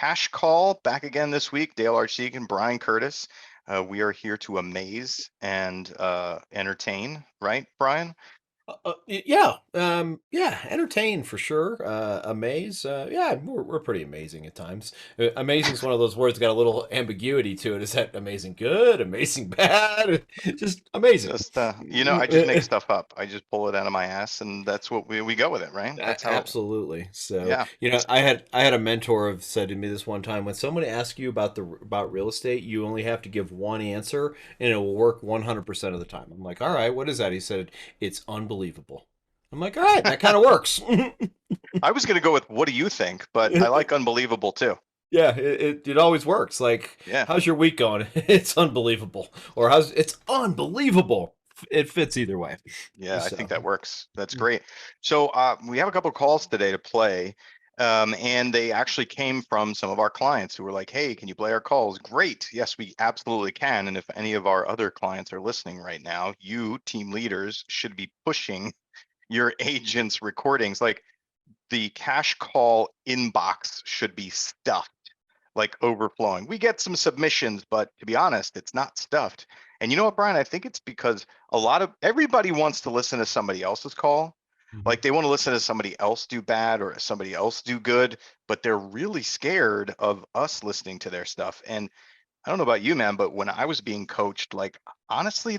Cash Call back again this week. Dale Archdekin and Brian Curtis. We are here to amaze and entertain, right, Brian? Yeah, entertain for sure. Amaze, yeah, we're pretty amazing at times. Amazing is one of those words got a little ambiguity to it. Is that amazing good, amazing bad? Just amazing. Just I just make stuff up. I just pull it out of my ass, and that's what we go with it, right? That's how. Absolutely. So, Yeah. I had a mentor have said to me this one time, when someone asks you about real estate, you only have to give one answer and it will work 100% of the time. I'm like, "All right, what is that?" He said, "It's unbelievable." I'm like, "All right, that kind of works." I was gonna go with what do you think, but I like unbelievable too. Yeah, it always works. Like, Yeah. how's your week going? It's unbelievable. Or how's it's unbelievable. It fits either way. Yeah, I think So, that works. That's great. So we have a couple of calls today to play, and they actually came from some of our clients who were like, "Hey, can you play our calls?" Great. Yes, we absolutely can. And if any of our other clients are listening right now, you team leaders should be pushing your agents' recordings. Like the cash call inbox should be stuffed, like overflowing. We get some submissions, but to be honest, it's not stuffed. And you know what, Brian? I think it's because a lot of everybody wants to listen to somebody else's call. mhm. Like they want to listen to somebody else do bad or somebody else do good, but they're really scared of us listening to their stuff. And I don't know about you, man, but when I was being coached, like honestly,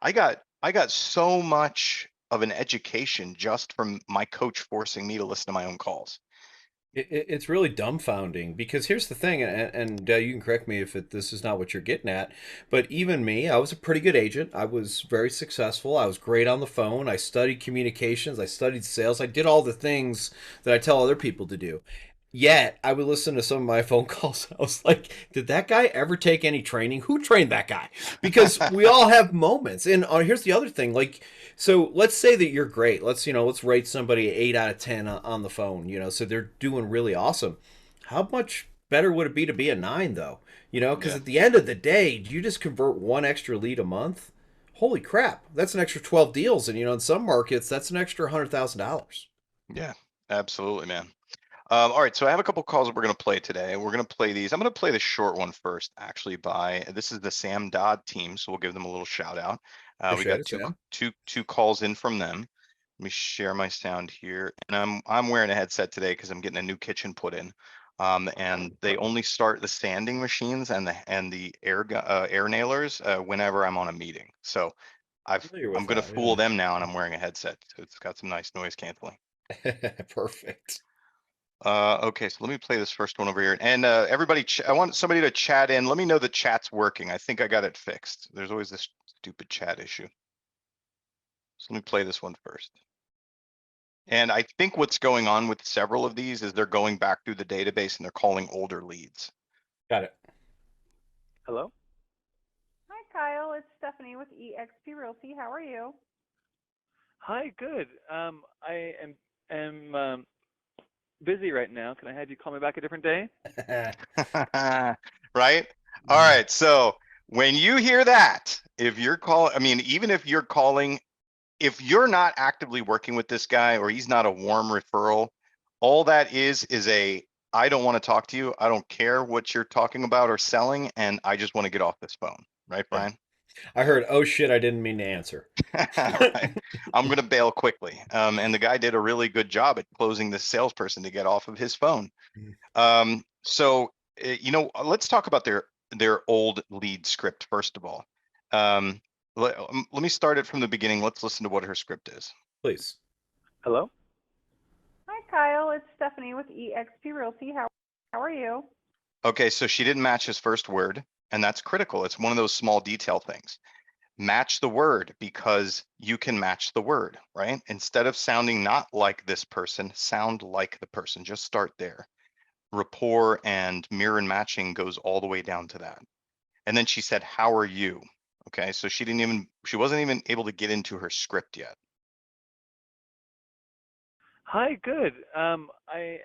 I got so much of an education just from my coach forcing me to listen to my own calls. It's really dumbfounding because here's the thing, and you can correct me if this is not what you're getting at, but even me, I was a pretty good agent. I was very successful. I was great on the phone. I studied communications. I studied sales. I did all the things that I tell other people to do. Yet I would listen to some of my phone calls. I was like, did that guy ever take any training? Who trained that guy? Because we all have moments. And here's the other thing, like, so let's say that you're great. Let's rate somebody 8 out of 10 on the phone. So they're doing really awesome. How much better would it be to be a 9 though? Because Yeah. at the end of the day, do you just convert one extra lead a month? Holy crap, that's an extra 12 deals, and in some markets, that's an extra $100,000. Yeah, absolutely, man. All right, so I have a couple calls that we're going to play today. We're going to play these. I'm going to play the short one first, actually. This is the Sam Dodd team, so we'll give them a little shout out. We Appreciate got it, Sam. two calls in from them. Let me share my sound here, and I'm wearing a headset today because I'm getting a new kitchen put in. And they only start the sanding machines and the air nailers whenever I'm on a meeting. So Familiar I'm with going to that, fool them now, and I'm wearing a headset, so it's got some nice noise canceling. yeah. Perfect. Okay, so let me play this first one over here. And everybody, I want somebody to chat in. Let me know the chat's working. I think I got it fixed. There's always this stupid chat issue. So let me play this one first. And I think what's going on with several of these is they're going back through the database and they're calling older leads. Got it. Hello? Hi, Kyle. It's Stephanie with eXp Realty. How are you? Hi, good. I am busy right now. Can I have you call me back a different day? Right? All right. So when you hear that, if you're calling, I mean, even if you're calling, if you're not actively working with this guy or he's not a warm referral, all that is I don't want to talk to you. I don't care what you're talking about or selling, and I just want to get off this phone. Right, Yeah. Brian? I heard, oh shit, I didn't mean to answer. Right. I'm going to bail quickly. And the guy did a really good job at closing this salesperson to get off of his phone. Let's talk about their old lead script first of all. Um, let me start it from the beginning. Let's listen to what her script is. Please. Hello? Hi, Kyle. It's Stephanie with eXp Realty. How are you? Okay, so she didn't match his first word, and that's critical. It's one of those small detail things. Match the word because you can match the word, right? Instead of sounding not like this person, sound like the person. Just start there. Rapport and mirror and matching goes all the way down to that. And then she said, "How are you?" Okay, so she wasn't even able to get into her script yet. Hi, good. I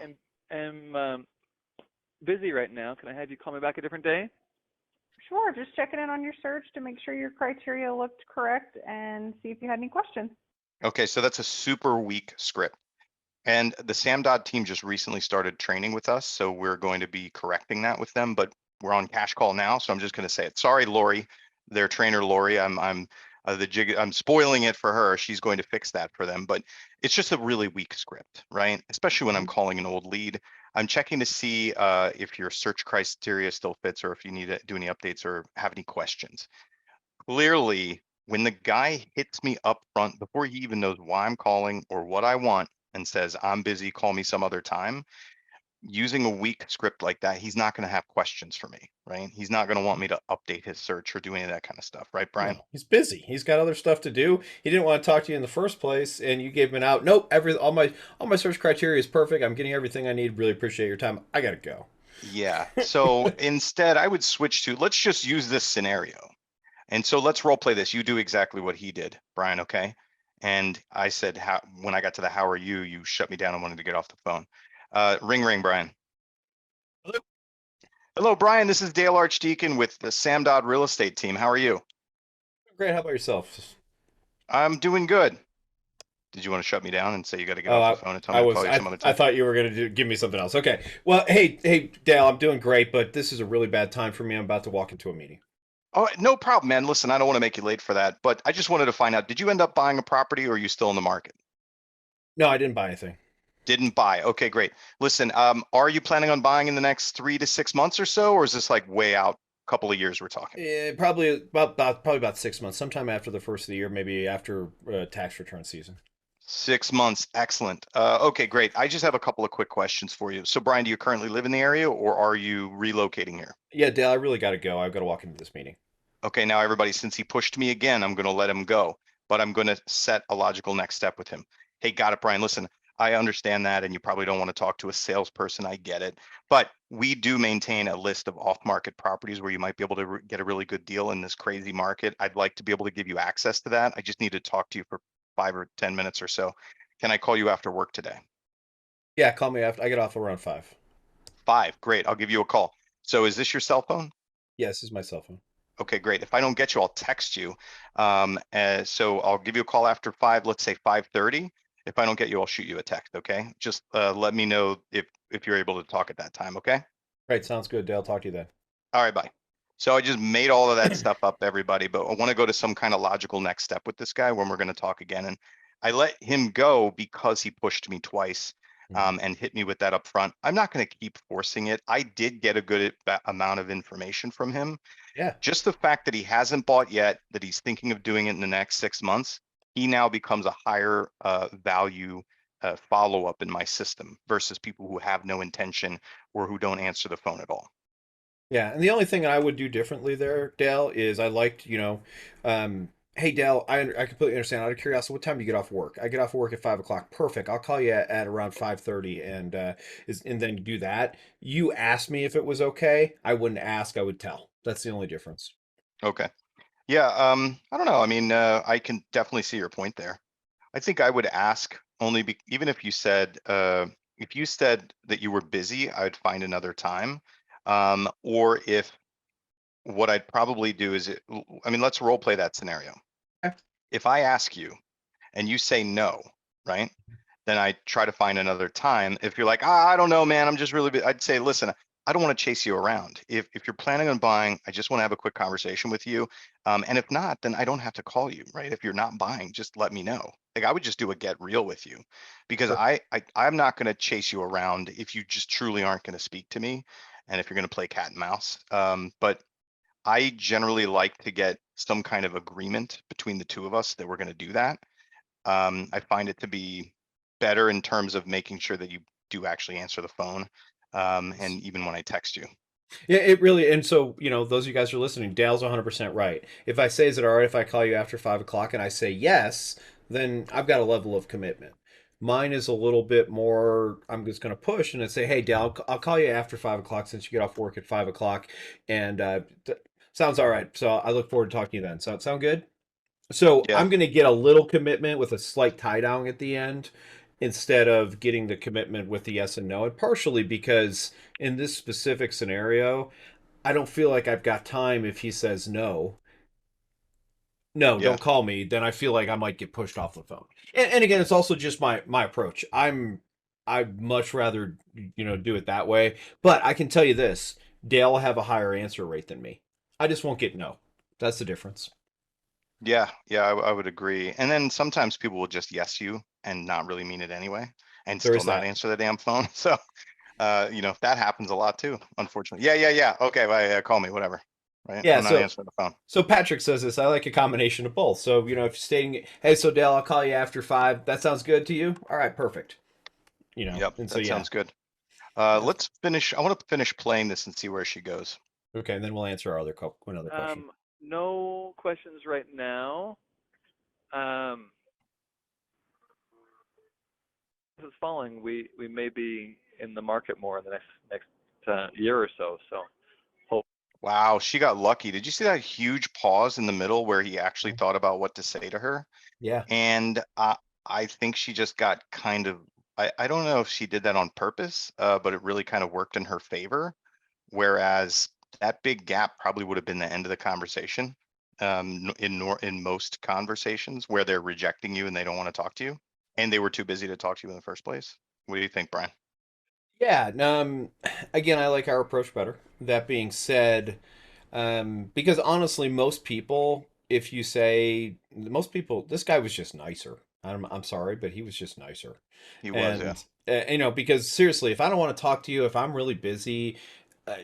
am busy right now. Can I have you call me back a different day? Sure. Just checking in on your search to make sure your criteria looked correct and see if you had any questions. Okay, so that's a super weak script. And the SamDot team just recently started training with us, so we're going to be correcting that with them, but we're on cash call now, so I'm just gonna say it. Sorry, Lori, their trainer, Lori, I'm spoiling it for her. She's going to fix that for them, but it's just a really weak script, right? Especially when I'm calling an old lead. I'm checking to see if your search criteria still fits or if you need to do any updates or have any questions. Clearly, when the guy hits me up front before he even knows why I'm calling or what I want and says, I'm busy, call me some other time, using a weak script like that, he's not going to have questions for me, right? He's not going to want me to update his search or do any of that kind of stuff, right, Brian? No, he's busy. He's got other stuff to do. He didn't want to talk to you in the first place, and you gave him an out. Nope, all my search criteria is perfect. I'm getting everything I need. Really appreciate your time. I gotta go. Yeah. So instead, I would switch to let's just use this scenario. And so let's role play this. You do exactly what he did, Brian, okay? And I said, when I got to the how are you, you shut me down and wanted to get off the phone. Ring, ring, Brian. Hello. Hello, Brian. This is Dale Archdekin with the Sam Dodd Real Estate Team. How are you? Great. How about yourself? I'm doing good. Did you want to shut me down and say you got to get off the phone and tell me to call you some other I time? thought you were gonna give me something else. Okay. Well, hey, Dale, I'm doing great, but this is a really bad time for me. I'm about to walk into a meeting. Oh, no problem, man. Listen, I don't want to make you late for that, but I just wanted to find out, did you end up buying a property or are you still in the market? No, I didn't buy anything. Didn't buy. Okay, great. Listen, are you planning on buying in the next 3 to 6 months or so, or is this like way out, couple of years we're talking? Probably about 6 months, sometime after the first of the year, maybe after tax return season. 6 months. Excellent. Okay, great. I just have a couple of quick questions for you. So, Brian, do you currently live in the area or are you relocating here? Yeah, Dale, I really got to go. I've got to walk into this meeting. Okay, now everybody, since he pushed me again, I'm going to let him go, but I'm going to set a logical next step with him. Hey, got it, Brian. Listen, I understand that, and you probably don't want to talk to a salesperson. I get it, but we do maintain a list of off-market properties where you might be able to get a really good deal in this crazy market. I'd like to be able to give you access to that. I just need to talk to you for 5 or 10 minutes or so. Can I call you after work today? Yeah, call me after I get off around 5. 5, great. I'll give you a call. So is this your cell phone? Yes, this is my cell phone. Okay, great. If I don't get you, I'll text you. So I'll give you a call after 5, let's say 5:30. If I don't get you, I'll shoot you a text, okay? Just let me know if you're able to talk at that time, okay? Great, sounds good, Dale. Talk to you then. All right, bye. So I just made all of that stuff up, everybody, but I want to go to some kind of logical next step with this guy when we're going to talk again. And I let him go because he pushed me twice and hit me with that up front. I'm not going to keep forcing it. I did get a good amount of information from him. Yeah. Just the fact that he hasn't bought yet, that he's thinking of doing it in the next 6 months, he now becomes a higher value follow-up in my system versus people who have no intention or who don't answer the phone at all. Yeah, and the only thing I would do differently there, Dale, is I liked, hey, Dale, I completely understand. Out of curiosity, what time do you get off work? I get off work at 5 o'clock. Perfect. I'll call you at around 5:30, and then you do that. You asked me if it was okay. I wouldn't ask. I would tell. That's the only difference. Okay. Yeah. I don't know. I mean, I can definitely see your point there. I think I would ask only even if you said that you were busy, I would find another time. Or if what I'd probably do is, I mean, let's role play that scenario. Okay. If I ask you and you say no, right? Then I try to find another time. If you're like, I don't know, man, I'm just really, I'd say, listen, I don't want to chase you around. If you're planning on buying, I just want to have a quick conversation with you. And if not, then I don't have to call you, right? If you're not buying, just let me know. Like I would just do a get real with you because Sure. I'm not going to chase you around if you just truly aren't going to speak to me and if you're going to play cat and mouse. But I generally like to get some kind of agreement between the two of us that we're going to do that. I find it to be better in terms of making sure that you do actually answer the phone. And even when I text you. Yeah, it really, and so, those of you guys who are listening, Dale's 100% right. If I say, is it all right if I call you after 5 o'clock and I say yes, then I've got a level of commitment. Mine is a little bit more, I'm just going to push and say, hey, Dale, I'll call you after 5 o'clock since you get off work at 5 o'clock. And sounds all right. So I look forward to talking to you then. So sound good? So Yeah. I'm going to get a little commitment with a slight tie down at the end instead of getting the commitment with the yes and no. And partially because in this specific scenario, I don't feel like I've got time if he says no. No, Yeah. don't call me. Then I feel like I might get pushed off the phone. And again, it's also just my approach. I'm I'd much rather, do it that way. But I can tell you this, Dale will have a higher answer rate than me. I just won't get no. That's the difference. Yeah, yeah, I would agree. And then sometimes people will just yes you and not really mean it anyway, and There still is not that. answer the damn phone. So, that happens a lot too, unfortunately. Yeah, yeah, yeah. Okay, well, yeah, call me, whatever. Right? Yeah, I'm not so answering the phone. so Patrick says this. I like a combination of both. So, if you're stating, hey, so Dale, I'll call you after 5. That sounds good to you? All right, perfect. Yep, And so that yeah. sounds good. Yeah. Let's finish. I want to finish playing this and see where she goes. Okay, and then we'll answer our another question. No questions right now. This is falling. We may be in the market more in the next year or so. So hope. Wow, she got lucky. Did you see that huge pause in the middle where he actually thought about what to say to her? Yeah. And I think she just got kind of, I don't know if she did that on purpose, but it really kind of worked in her favor. Whereas that big gap probably would have been the end of the conversation, in most conversations where they're rejecting you and they don't want to talk to you, and they were too busy to talk to you in the first place. What do you think, Brian? Yeah. Again, I like our approach better. That being said, because honestly, most people, if you say most people, this guy was just nicer. I'm sorry, but he was just nicer. He was, yeah. And because seriously, if I don't want to talk to you, if I'm really busy, uh,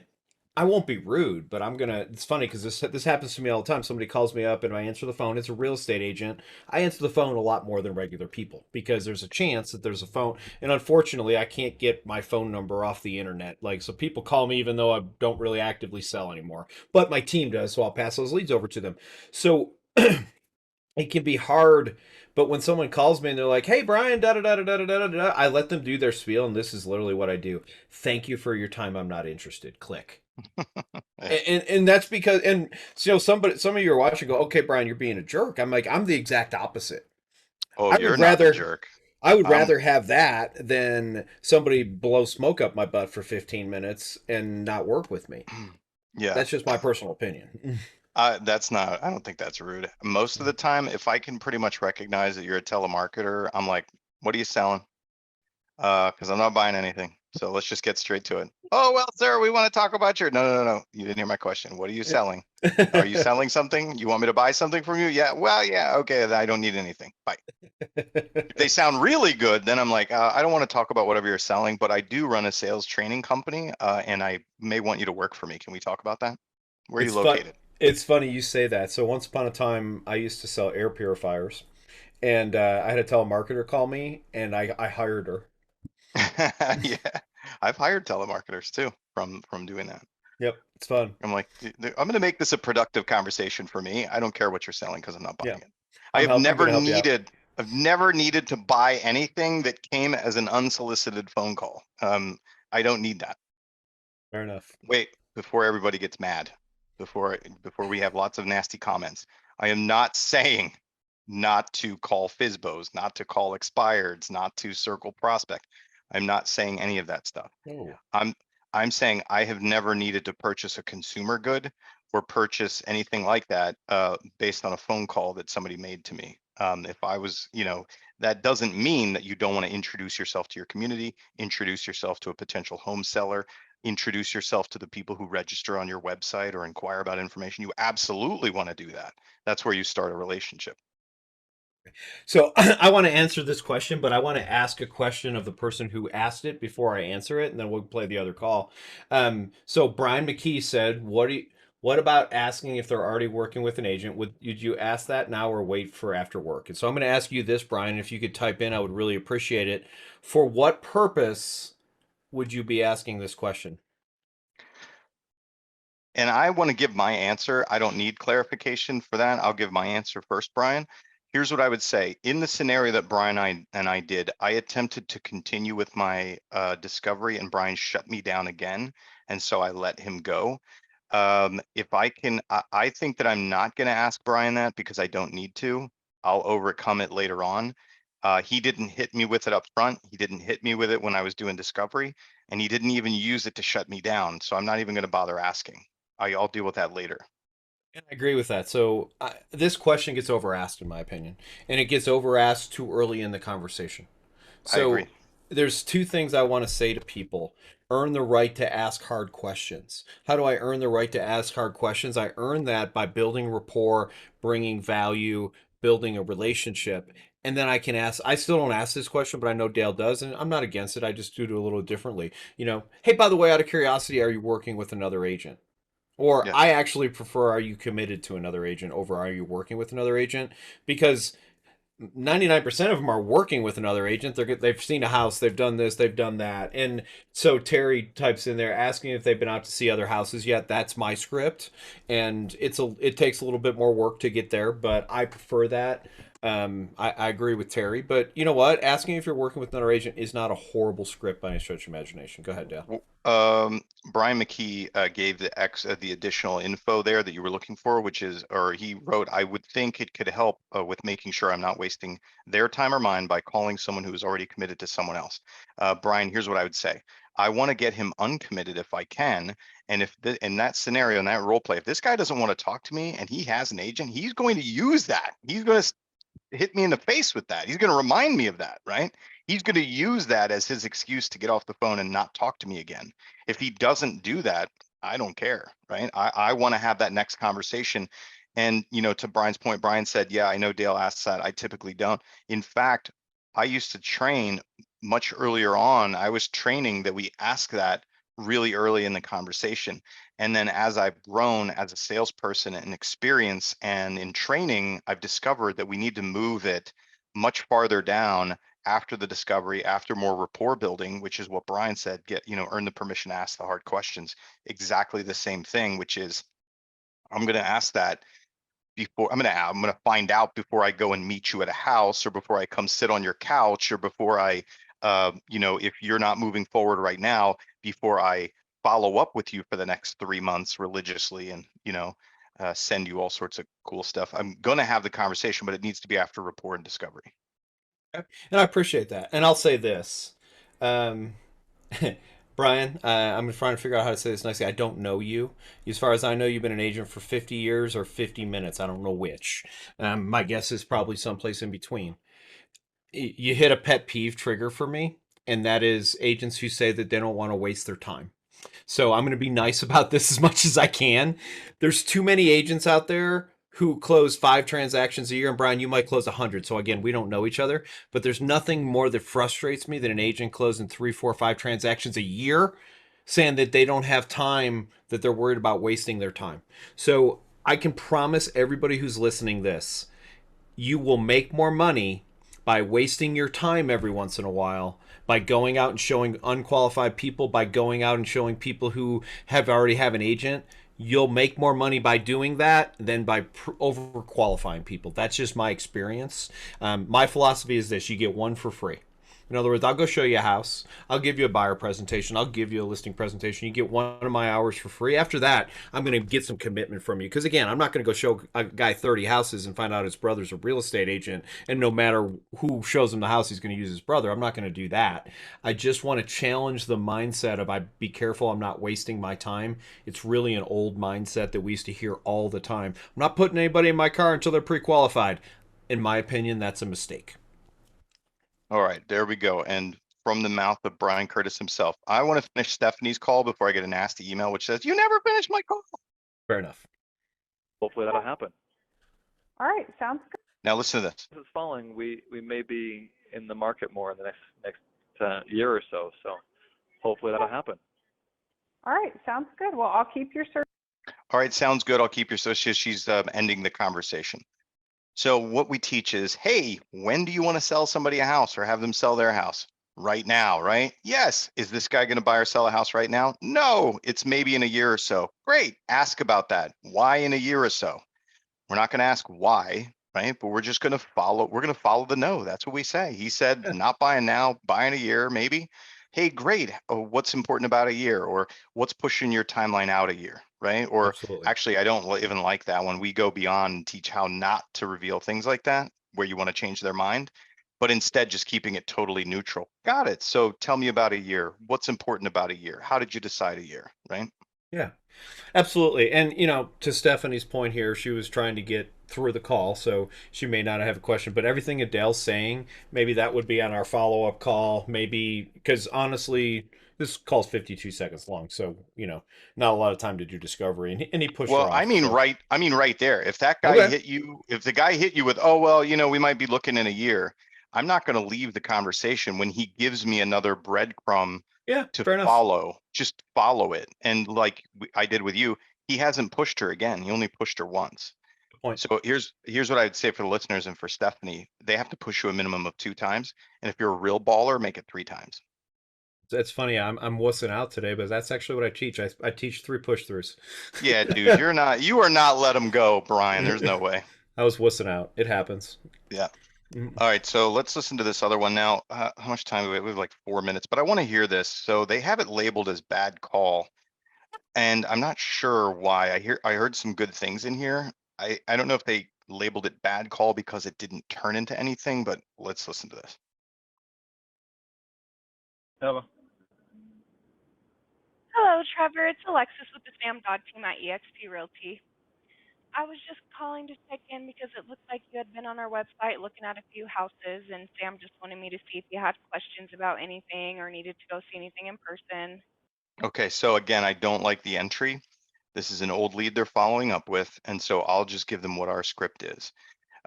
I won't be rude, but I'm gonna. It's funny because this happens to me all the time. Somebody calls me up and I answer the phone. It's a real estate agent. I answer the phone a lot more than regular people because there's a chance that there's a phone. And unfortunately, I can't get my phone number off the internet. Like, so people call me even though I don't really actively sell anymore. But my team does, so I'll pass those leads over to them. So it can be hard. But when someone calls me and they're like, "Hey, Brian," da da da da da da da da, I let them do their spiel, and this is literally what I do. Thank you for your time. I'm not interested. Click. Yeah. And that's because some of you are watching go, okay, Brian, you're being a jerk. I'm like, I'm the exact opposite. Oh, I you're would not the rather jerk. I would Um, rather have that than somebody blow smoke up my butt for 15 minutes and not work with me. yeah. That's just my personal opinion. That's not, I don't think that's rude. Most of the time, if I can pretty much recognize that you're a telemarketer, I'm like, what are you selling? Because I'm not buying anything. So let's just get straight to it. Oh, well, sir, we want to talk about your, no, no, no, no. You didn't hear my question. What are you selling? Are you selling something? You want me to buy something from you? Yeah. Well, yeah. Okay. Then I don't need anything. Bye. If they sound really good, then I'm like, I don't want to talk about whatever you're selling, but I do run a sales training company, and I may want you to work for me. Can we talk about that? Where are you It's fun. located? It's funny you say that. So once upon a time, I used to sell air purifiers, and I had a telemarketer call me, and I hired her. Yeah, I've hired telemarketers too from doing that. Yep, it's fun. I'm like, I'm going to make this a productive conversation for me. I don't care what you're selling because I'm not Yeah, buying it. I have I'm never gonna help you out. needed, I've never needed to buy anything that came as an unsolicited phone call. I don't need that. Fair enough. Wait, before everybody gets mad, before we have lots of nasty comments, I am not saying not to call FISBOs, not to call expireds, not to circle prospect. I'm not saying any of that stuff. Oh, I'm I'm saying I have never needed to purchase a consumer good or purchase anything like that based on a phone call that somebody made to me. If I was, that doesn't mean that you don't want to introduce yourself to your community, introduce yourself to a potential home seller, introduce yourself to the people who register on your website or inquire about information. You absolutely want to do that. That's where you start a relationship. so I want to answer this question, but I want to ask a question of the person who asked it before I answer it, and then we'll play the other call. So Brian McKee said, What about asking if they're already working with an agent? Would you ask that now or wait for after work?" And so I'm going to ask you this, Brian. If you could type in, I would really appreciate it. For what purpose would you be asking this question? And I want to give my answer. I don't need clarification for that. I'll give my answer first, Brian. Here's what I would say. In the scenario that Brian and I did, I attempted to continue with my discovery and Brian shut me down again. And so I let him go. If I can, I think that I'm not going to ask Brian that because I don't need to. I'll overcome it later on. He didn't hit me with it up front. He didn't hit me with it when I was doing discovery, and he didn't even use it to shut me down. So I'm not even going to bother asking. I'll deal with that later. And I agree with that. So this question gets over asked, in my opinion, and it gets over asked too early in the conversation. I So agree. There's two things I want to say to people. Earn the right to ask hard questions. How do I earn the right to ask hard questions? I earn that by building rapport, bringing value, building a relationship. And then I can ask, I still don't ask this question, but I know Dale does, and I'm not against it. I just do it a little differently. Hey, by the way, out of curiosity, are you working with another agent? Or Yes. I actually prefer, are you committed to another agent over are you working with another agent? Because 99% of them are working with another agent. They've seen a house, they've done this, they've done that. And so Terry types in there asking if they've been out to see other houses yet. That's my script. And it takes a little bit more work to get there, but I prefer that. I agree with Terry, but you know what? Asking if you're working with another agent is not a horrible script by any stretch of imagination. Go ahead, Dale. Brian McKee gave the additional info there that you were looking for, which is, or he wrote, I would think it could help with making sure I'm not wasting their time or mine by calling someone who is already committed to someone else. Brian, here's what I would say. I want to get him uncommitted if I can. And if in that scenario, in that role play, if this guy doesn't want to talk to me and he has an agent, he's going to use that. He's going to hit me in the face with that. He's going to remind me of that, right? He's going to use that as his excuse to get off the phone and not talk to me again. If he doesn't do that, I don't care, right? I want to have that next conversation. And, to Brian's point, Brian said, yeah, I know Dale asks that. I typically don't. In fact, I used to train much earlier on. I was training that we ask that really early in the conversation. And then as I've grown as a salesperson and experience and in training, I've discovered that we need to move it much farther down after the discovery, after more rapport building, which is what Brian said, earn the permission to ask the hard questions. Exactly the same thing, which is I'm going to ask that before I'm going to find out before I go and meet you at a house or before I come sit on your couch or before I if you're not moving forward right now, before I follow up with you for the next 3 months religiously and send you all sorts of cool stuff. I'm going to have the conversation, but it needs to be after rapport and discovery. And I appreciate that. And I'll say this. Um, Brian, I'm trying to figure out how to say this nicely. I don't know you. As far as I know, you've been an agent for 50 years or 50 minutes. I don't know which. My guess is probably someplace in between. You hit a pet peeve trigger for me, and that is agents who say that they don't want to waste their time. So I'm going to be nice about this as much as I can. There's too many agents out there who close 5 transactions a year, and Brian, you might close 100. So again, we don't know each other, but there's nothing more that frustrates me than an agent closing 3, 4, 5 transactions a year, saying that they don't have time, that they're worried about wasting their time. So I can promise everybody who's listening this, you will make more money by wasting your time every once in a while, by going out and showing unqualified people, by going out and showing people who already have an agent. You'll make more money by doing that than by overqualifying people. That's just my experience. My philosophy is this: you get one for free. In other words, I'll go show you a house. I'll give you a buyer presentation. I'll give you a listing presentation. You get one of my hours for free. After that, I'm going to get some commitment from you. Because again, I'm not going to go show a guy 30 houses and find out his brother's a real estate agent. And no matter who shows him the house, he's going to use his brother. I'm not going to do that. I just want to challenge the mindset of, I be careful, I'm not wasting my time. It's really an old mindset that we used to hear all the time. I'm not putting anybody in my car until they're pre-qualified. In my opinion, that's a mistake. All right, there we go. And from the mouth of Brian Curtis himself, I want to finish Stephanie's call before I get a nasty email which says, you never finished my call. Fair enough. Hopefully that'll happen. All right, sounds good. Now listen to this. This is falling. We may be in the market more in the next year or so. So hopefully that'll happen. All right, sounds good. Well, I'll keep your search. All right, sounds good. I'll keep your associate. She's ending the conversation. So what we teach is, hey, when do you want to sell somebody a house or have them sell their house? Right now, right? Yes. Is this guy going to buy or sell a house right now? No, it's maybe in a year or so. Great. Ask about that. Why in a year or so? We're not going to ask why, right? But we're just going to follow. We're going to follow the no. That's what we say. He said, not buying now, buying a year, maybe. Hey, great. Oh, what's important about a year? Or what's pushing your timeline out a year, right? Or Absolutely. actually, I don't even like that one. We go beyond and teach how not to reveal things like that, where you want to change their mind, but instead just keeping it totally neutral. Got it. So tell me about a year. What's important about a year? How did you decide a year, right? Yeah. Absolutely. And, to Stephanie's point here, she was trying to get through the call, so she may not have a question. But everything Adele's saying, maybe that would be on our follow up call. Maybe, because honestly, this call's 52 seconds long. So, not a lot of time to do discovery. And he pushed her Well, off. So, I mean, right there. If that guy okay. hit you, if the guy hit you with, oh, well, we might be looking in a year, I'm not going to leave the conversation when he gives me another breadcrumb Yeah, to fair enough. follow. Just follow it. And like I did with you, he hasn't pushed her again. He only pushed her once. Good point. So here's what I'd say for the listeners and for Stephanie. They have to push you a minimum of 2 times. And if you're a real baller, make it 3 times. That's funny. I'm wussing out today, but that's actually what I teach. I teach 3 push throughs. Yeah, dude, you are not let him go, Brian. There's no way. I was wussing out. It happens. Yeah. All right, so let's listen to this other one now. How much time do we have? We have like 4 minutes, but I want to hear this. So they have it labeled as bad call, and I'm not sure why. I heard some good things in here. I don't know if they labeled it bad call because it didn't turn into anything, but let's listen to this. Hello. Hello, Trevor. It's Alexis with the Sam Dodd team at eXp Realty. I was just calling to check in because it looked like you had been on our website looking at a few houses, and Sam just wanted me to see if you had questions about anything or needed to go see anything in person. Okay, so again, I don't like the entry. This is an old lead they're following up with, and so I'll just give them what our script is.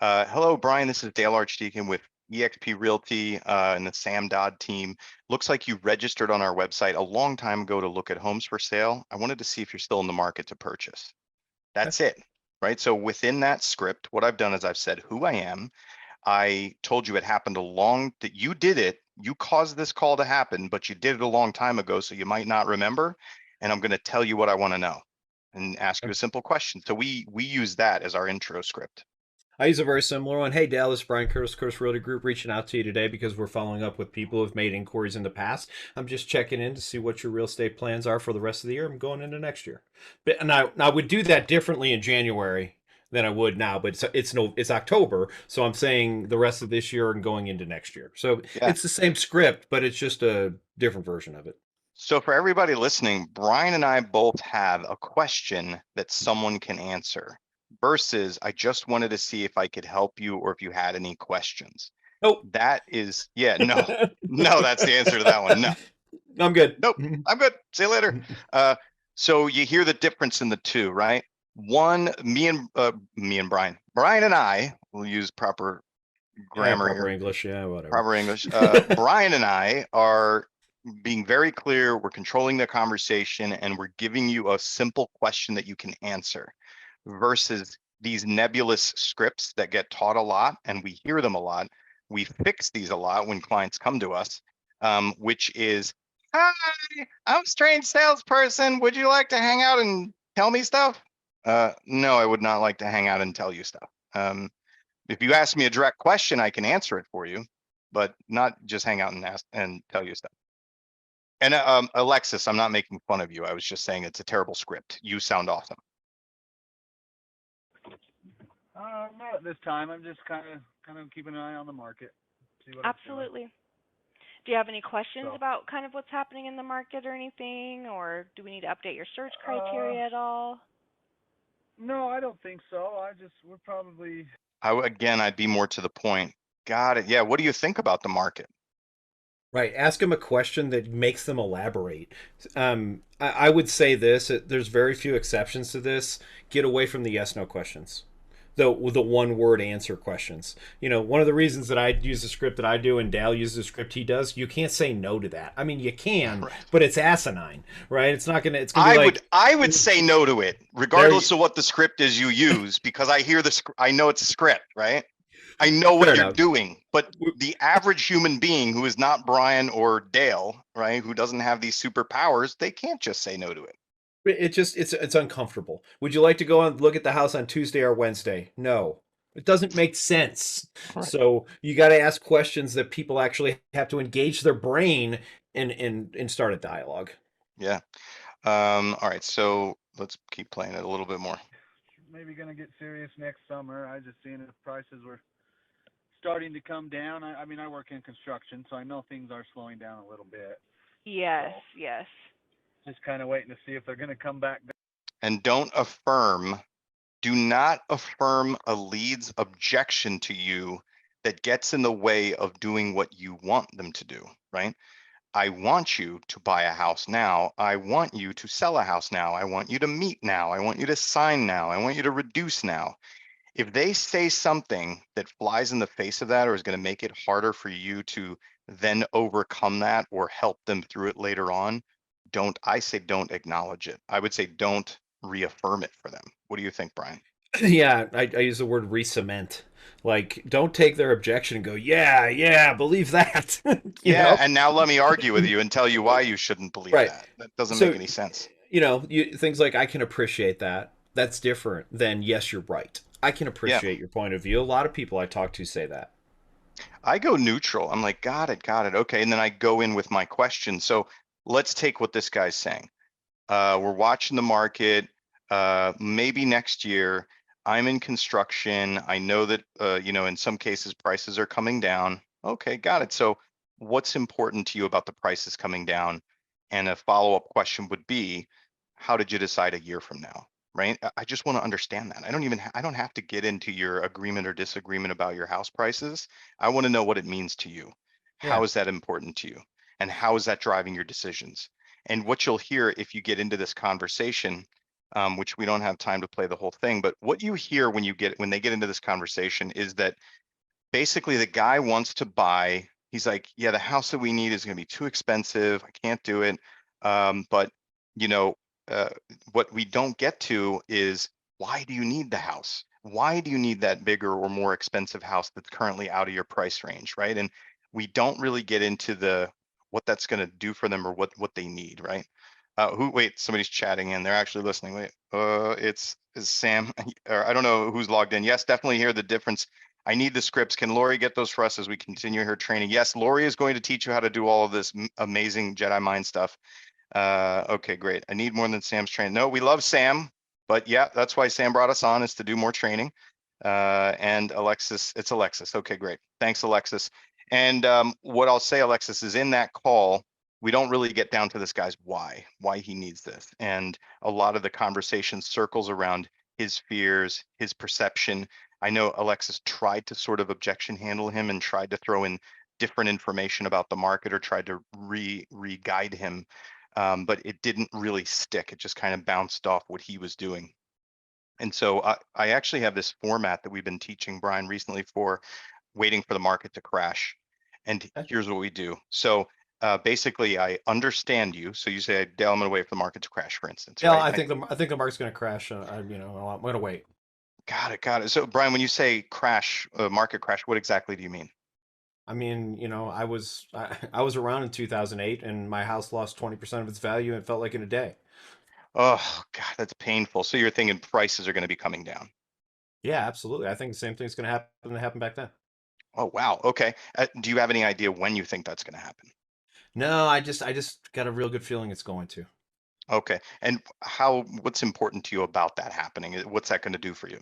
Hello, Brian. This is Dale Archdekin with eXp Realty and the Sam Dodd team. Looks like you registered on our website a long time ago to look at homes for sale. I wanted to see if you're still in the market to purchase. That's it, right? So within that script, what I've done is I've said who I am. I told you it happened that you did it. You caused this call to happen, but you did it a long time ago, so you might not remember. And I'm going to tell you what I want to know and ask you a simple question. So we use that as our intro script. I use a very similar one. Hey, Dale, this is Brian Curtis, Curtis Realty Group, reaching out to you today because we're following up with people who've made inquiries in the past. I'm just checking in to see what your real estate plans are for the rest of the year and going into next year. But now I would do that differently in January than I would now, but it's October, so I'm saying the rest of this year and going into next year. So Yeah. it's the same script, but it's just a different version of it. So for everybody listening, Brian and I both have a question that someone can answer versus I just wanted to see if I could help you or if you had any questions. Nope. That is, yeah, no, no, that's the answer to that one. No, I'm good. nope, I'm good. See you later. So you hear the difference in the two, right? One, me and Brian and I will use proper grammar proper here. English, yeah, whatever. Proper English. Brian and I are being very clear. We're controlling the conversation and we're giving you a simple question that you can answer versus these nebulous scripts that get taught a lot and we hear them a lot. We fix these a lot when clients come to us, which is, hi, I'm a strange salesperson. Would you like to hang out and tell me stuff? No, I would not like to hang out and tell you stuff. If you ask me a direct question, I can answer it for you, but not just hang out and ask and tell you stuff. And Alexis, I'm not making fun of you. I was just saying it's a terrible script. You sound awesome. Not at this time. I'm just kind of keeping an eye on the market. See what Absolutely. Do you have any questions about kind of what's happening in the market or anything, or do we need to update your search criteria at all? No, I don't think so. We're probably. I'd be more to the point. Got it. Yeah. What do you think about the market? Right. Ask them a question that makes them elaborate. I would say this, there's very few exceptions to this. Get away from the yes, no questions. The one word answer questions. One of the reasons that I use the script that I do and Dale uses the script he does, you can't say no to that. I mean, you can, right, but it's asinine, right? It's not gonna. It's gonna be I would say no to it, regardless of what the script is you use, because I hear I know it's a script, right? I know what you're doing, but the average human being who is not Brian or Dale, right, who doesn't have these superpowers, they can't just say no to it. It's uncomfortable. Would you like to go and look at the house on Tuesday or Wednesday? No. It doesn't make sense. Right. So you got to ask questions that people actually have to engage their brain and start a dialogue. Yeah. All right. So let's keep playing it a little bit more. Maybe going to get serious next summer. I just seen if prices were starting to come down. I mean, I work in construction, so I know things are slowing down a little bit. Yes, yes. just kind of waiting to see if they're going to come back. And do not affirm a lead's objection to you that gets in the way of doing what you want them to do, right? I want you to buy a house now. I want you to sell a house now. I want you to meet now. I want you to sign now. I want you to reduce now. If they say something that flies in the face of that or is going to make it harder for you to then overcome that or help them through it later on, don't acknowledge it. I would say don't reaffirm it for them. What do you think, Brian? Yeah, I use the word re-cement. Like, don't take their objection and go, yeah, believe that. Yeah, and now let me argue with you and tell you why you shouldn't believe Right. that. That doesn't So, make any sense. things like, I can appreciate that. That's different than, yes, you're right. I can Yeah, appreciate your point of view. A lot of people I talk to say that. I go neutral. I'm like, got it. Okay. And then I go in with my question. So let's take what this guy's saying. We're watching the market. Maybe next year. I'm in construction. I know that, in some cases prices are coming down. Okay, got it. So what's important to you about the prices coming down? And a follow-up question would be, how did you decide a year from now? Right? I just want to understand that. I don't have to get into your agreement or disagreement about your house prices. I want to know what it means to you. How Yeah. is that important to you? And how is that driving your decisions? And what you'll hear if you get into this conversation, which we don't have time to play the whole thing, but what you hear when they get into this conversation is that basically the guy wants to buy. He's like, yeah, the house that we need is going to be too expensive. I can't do it. But you know, uh, what we don't get to is, why do you need the house? Why do you need that bigger or more expensive house that's currently out of your price range, right? And we don't really get into the what that's going to do for them or what they need, right? Wait, somebody's chatting in. They're actually listening. Wait, is Sam, or I don't know who's logged in. Yes, definitely hear the difference. I need the scripts. Can Lori get those for us as we continue her training? Yes, Lori is going to teach you how to do all of this amazing Jedi mind stuff. Okay, great. I need more than Sam's training. No, we love Sam, but yeah, that's why Sam brought us on, is to do more training. And Alexis, it's Alexis. Okay, great. Thanks, Alexis. And what I'll say, Alexis, is in that call, we don't really get down to this guy's why he needs this. And a lot of the conversation circles around his fears, his perception. I know Alexis tried to sort of objection handle him and tried to throw in different information about the market or tried to re-guide him. But it didn't really stick. It just kind of bounced off what he was doing. And so I actually have this format that we've been teaching Brian recently for waiting for the market to crash. And here's what we do. So basically, I understand you. So you say, Dale, I'm going to wait for the market to crash, for instance, Yeah, right? I think the market's going to crash. I'm going to wait. Got it. So Brian, when you say crash, market crash, what exactly do you mean? I mean, I was around in 2008, and my house lost 20% of its value, and it felt like in a day. Oh, God, that's painful. So you're thinking prices are going to be coming down. Yeah, absolutely. I think the same thing's going to happen back then. Oh, wow. Okay. Do you have any idea when you think that's going to happen? No, I just got a real good feeling it's going to. Okay. And what's important to you about that happening? What's that going to do for you?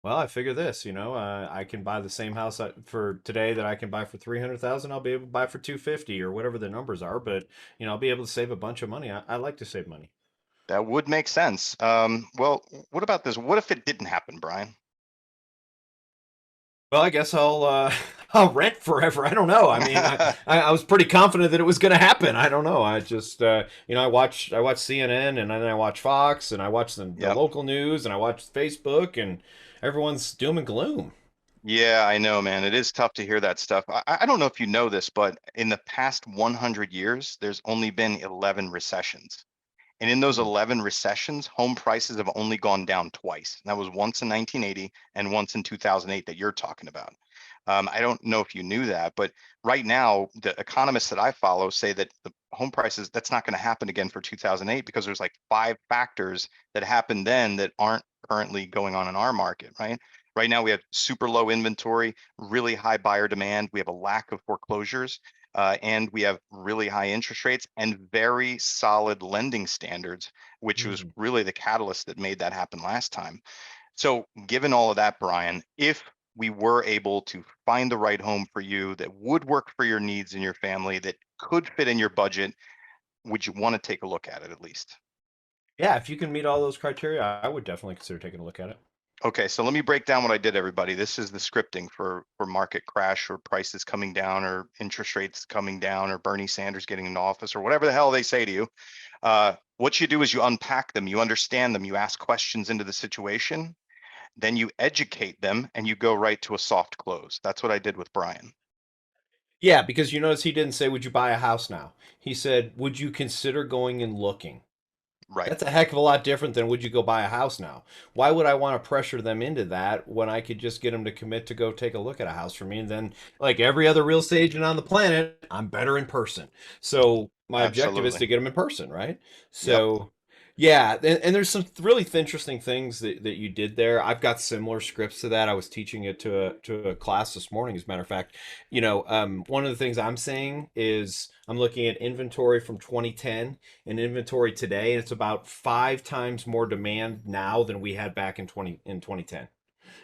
Well, I figure this, I can buy the same house for today that I can buy for 300,000. I'll be able to buy for 250 or whatever the numbers are, but I'll be able to save a bunch of money. I like to save money. That would make sense. Well, what about this? What if it didn't happen, Brian? Well, I guess I'll rent forever. I don't know. I mean, I was pretty confident that it was going to happen. I don't know. I just I watch CNN, and then I watch Fox, and I watch the Yep. local news, and I watch Facebook, and everyone's doom and gloom. Yeah, I know, man. It is tough to hear that stuff. I don't know if you know this, but in the past 100 years, there's only been 11 recessions. And in those Hmm. 11 recessions, home prices have only gone down twice. And that was once in 1980 and once in 2008 that you're talking about. I don't know if you knew that, but right now, the economists that I follow say that the home prices, that's not going to happen again for 2008 because there's like 5 factors that happened then that aren't currently going on in our market, right? Right now, we have super low inventory, really high buyer demand. We have a lack of foreclosures, and we have really high interest rates and very solid lending standards, which was Hmm. really the catalyst that made that happen last time. So, given all of that, Brian, if we were able to find the right home for you that would work for your needs and your family, that could fit in your budget, would you want to take a look at it at least? Yeah, if you can meet all those criteria, I would definitely consider taking a look at it. Okay, so let me break down what I did, everybody. This is the scripting for market crash or prices coming down or interest rates coming down or Bernie Sanders getting into office or whatever the hell they say to you. What you do is you unpack them, you understand them, you ask questions into the situation, then you educate them and you go right to a soft close. That's what I did with Brian. Yeah, because you notice he didn't say, would you buy a house now? He said, would you consider going and looking? Right. That's a heck of a lot different than would you go buy a house now? Why would I want to pressure them into that when I could just get them to commit to go take a look at a house for me? And then, like every other real estate agent on the planet, I'm better in person. So my objective is Absolutely. to get them in person, right? Yep. So yeah, and there's some really interesting things that you did there. I've got similar scripts to that. I was teaching it to a class this morning, as a matter of fact. One of the things I'm saying is I'm looking at inventory from 2010 and inventory today, and it's about 5 times more demand now than we had back in 2010.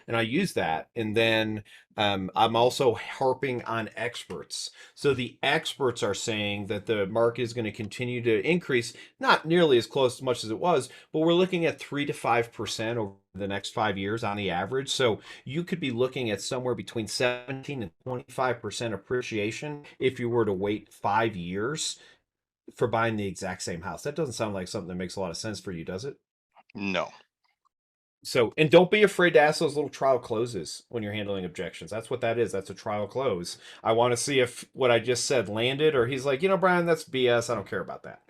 And I use that. And then I'm also harping on experts. So the experts are saying that the market is going to continue to increase, not nearly as close as much as it was, but we're looking at 3 to 5% over the next 5 years on the average. So you could be looking at somewhere between 17 and 25% appreciation if you were to wait 5 years for buying the exact same house. That doesn't sound like something that makes a lot of sense for you, does it? No. So, and don't be afraid to ask those little trial closes when you're handling objections. That's what that is. That's a trial close. I want to see if what I just said landed, or he's like, Brian, that's BS. I don't care about that.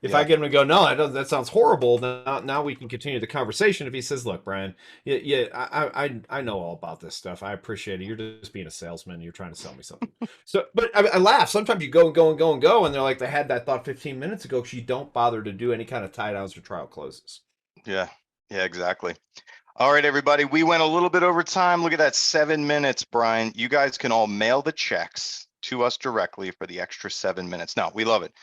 If I Yeah. get him to go, no, that sounds horrible, then now we can continue the conversation. If he says, look, Brian, yeah, I know all about this stuff. I appreciate it. You're just being a salesman. You're trying to sell me something. So, but I laugh. Sometimes you go and go and go and go, and they're like, they had that thought 15 minutes ago because you don't bother to do any kind of tie downs or trial closes. Yeah. Yeah, exactly. All right, everybody. We went a little bit over time. Look at that, 7 minutes, Brian. You guys can all mail the checks to us directly for the extra 7 minutes. No, we love it.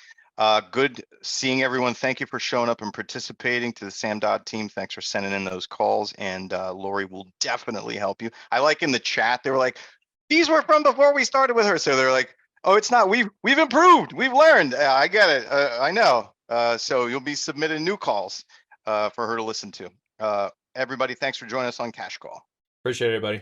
Good seeing everyone. Thank you for showing up and participating. To the Sam Dodd team, thanks for sending in those calls. And Lori will definitely help you. I like in the chat, they were like, these were from before we started with her. So they're like, oh, it's not. We've improved. We've learned. I get it. I know. So you'll be submitting new calls for her to listen to. Everybody, thanks for joining us on Cash Call. Appreciate it, everybody.